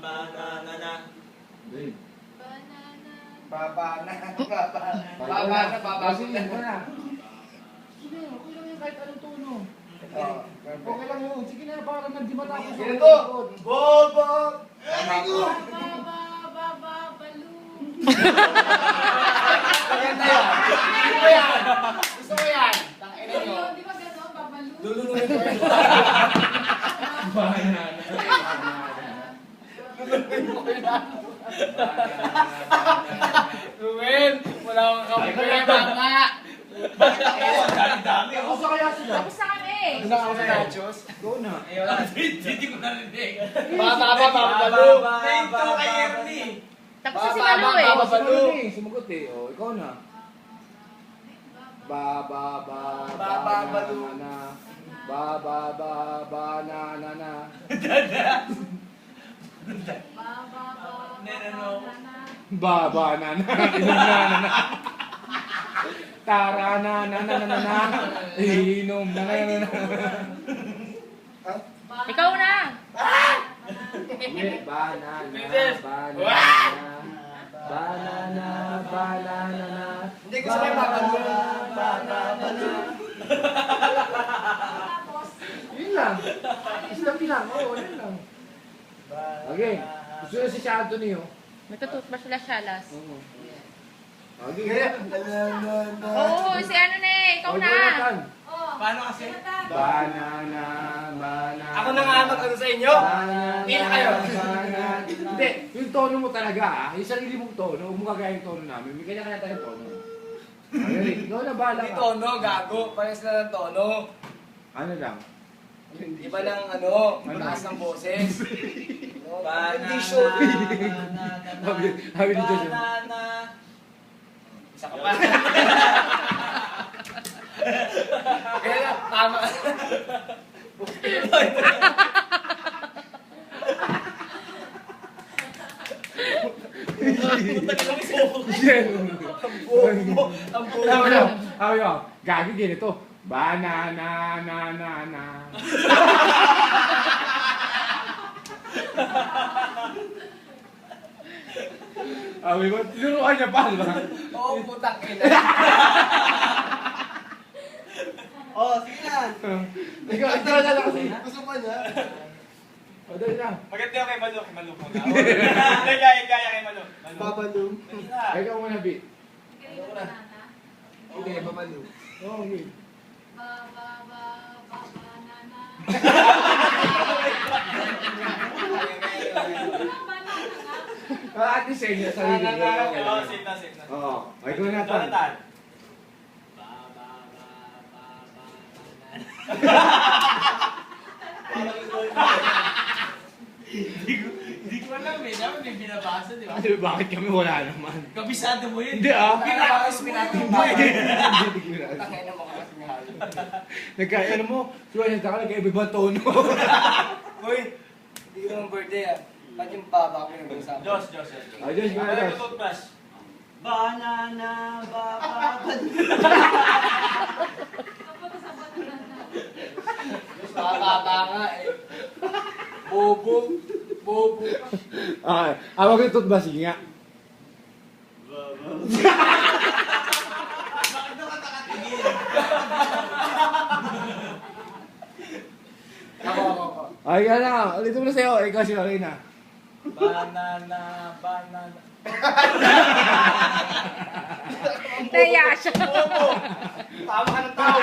Banana. Babana. Sige, okay lang yan kahit anong tono. Okay lang yun. Sige na, parang hindi matapos. Sige to. Bobo. Ayan na yan. Gusto ko yan. Gusto ko yan. Tangina nyo. Lululunin ko yan. Ruben, wala akong kapag tama. Bakit ako? Dami-dami. Ako sa kaya sila. Tapos na kami. Gusto ako sa nachos. Go na. Hindi ko narinig. Babalo. Ito kay Ernie. Tapos na si Malu eh. Babalo. Sumagot eh. O, ikaw na. Ba Babalo. na na. Baba na na. Inom na. Tara na. Inom na. Ikaw na. Banana. Hindi ko sabihin babalo. Yun lang. Isang lang. Oo, yun lang. Okay. Gusto na si Anthony, oh. Nagtututba sila shalas. Oo. Okay. Oo, si ano na eh. Ikaw na. Paano kasi? Banana. Ako na nga mag-ano sa inyo. Hindi na kayo. Hindi, yung tono mo talaga, ah. Yung sarili mong tono, huwag mo kagaya yung tono namin. May kanya-kanya tayong tono. Okay, ikaw na bahala Hindi ka. tono, gago. Pares na ng tono. Ano lang? Iba ng ano, taas ng boses. Hindi show. Sabi ni Jojo. Isa ka pa. Kaya lang, tama. Ang buo. Ano? Gagi ganito. Banana. Sabi mo, tinuruan niya pa, di ba? Oo, putang ina. Oh, sige na. Ikaw na kasi. Gusto pa niya. O, dali na. Maganda yung kay Malu. Kay Malu muna. Gaya kay Malu. Babalong. Ikaw muna, B. Hindi, babalong. Oo, okay. At least sa inyo, sarili ko. Oh, safe na. Oo. Ay, ikaw na, Tan. Jonathan. Hindi ko alam eh. Dapat may binabasa, di ba? Ano, bakit kami wala naman? Kabisado mo yun. Hindi ah. Pinakas mo yun. Tangina mo kasi nga. Ano mo, suwan ka nagkaiba tono. Uy, hindi ko ng birthday ah. Ba't yung baba ko yung usap? Diyos. Ay, Diyos, Ako Diyos. yung toothbrush. Banana, bababad. Baba nga eh. Bobo. Ah, awag yung toothbrush, sige nga. Ako. Ay, na. Ulitin mo na sa'yo. Ikaw si Lorena. Banana. Naya siya. Bobo. Tama ka ng tao.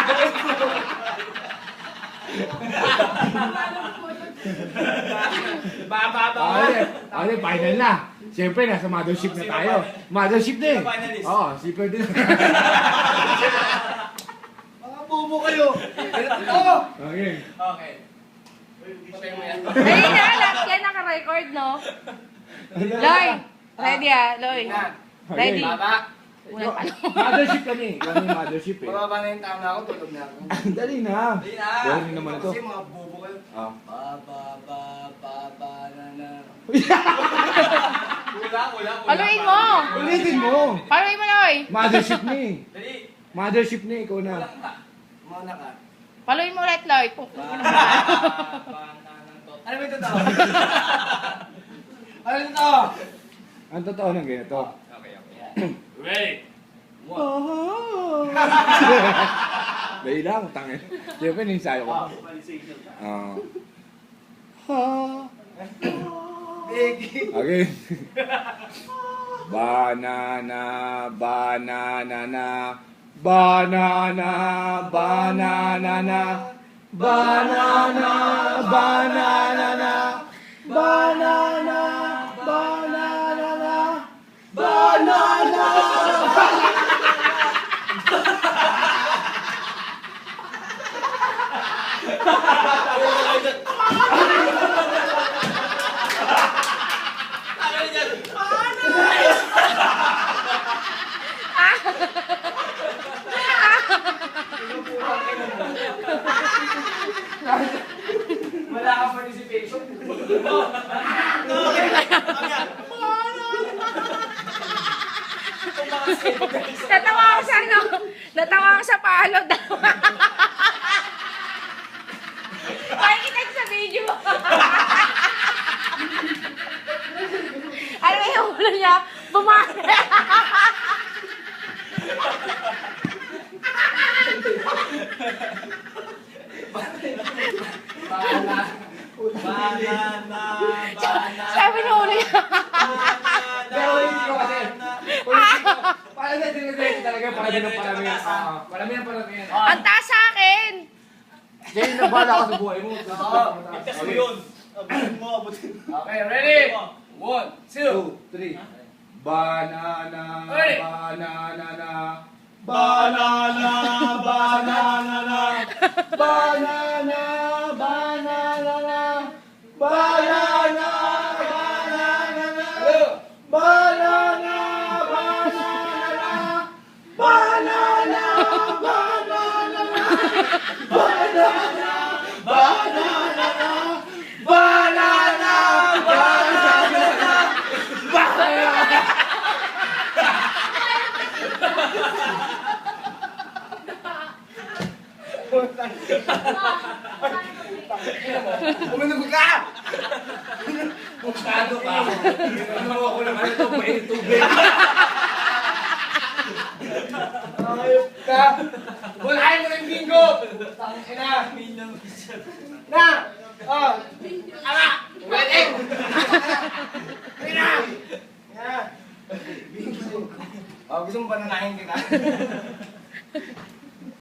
Okay, final na. Siyempre, nasa mothership na tayo. Mothership din. Oo, shipper din. Mga bobo kayo. Ito! Okay. Okay. Patay mo yan. Ayun na, lahat yan naka-record, no? Loy, ready ah, Loy. Ready. Baba. Unang tanong. Mothership kami. Yan yung mothership eh. Bababa na yung tao na ako, tulog na ako. Dali na. Dali na. Dali naman ito. Kasi mga bobo kayo. Ah. Banana. Wala. Paluin mo. Ulitin mo. Paluin mo, Loy. Mothership ni. Dali. Mothership ni, ikaw na. Walang ka. Muna ka. Paluin mo ulit, Loy. Pupuk mo naman. Banana. Ano ba ito tao? Ano to? Ang totoo ng ganito. Okay. Ready? Dahil lang, tangin. Siyempre, ninsayo ko. Okay. Banana, banana na. Banana, banana na. Banana, banana na. Banana, banana na. Banana. Wala kang participation. Natawa ako sa ano. Natawa ako sa palod. Pakikita ko sa video. Ano yung ulo niya? Bumalik. Sabi niya ulo niya. Pero hindi ko kasi. Parang na dinidate talaga. Paramihan. Paramihan. Ang taas sa akin. Kaya yung nabala ka sa buhay mo. Itas mo yun. Abutin mo. Okay, ready? 1, 2. 2, 3. Banana, Ready? banana na. Banana, banana na. Banana, banana na. Banana, banana na. Banana, banana na. Banana, banana na. Banana, banana na. Banana, banana na. Banana. Uminog ka! Puktado ka! Ano ako naman ito, mainit tubig. Ayop ka! Walain mo ng bingo! Tangina! Na! Oh! Ala! Wedding! Ina! Ina! Bingo! Oh, gusto mo ba nanahin kita?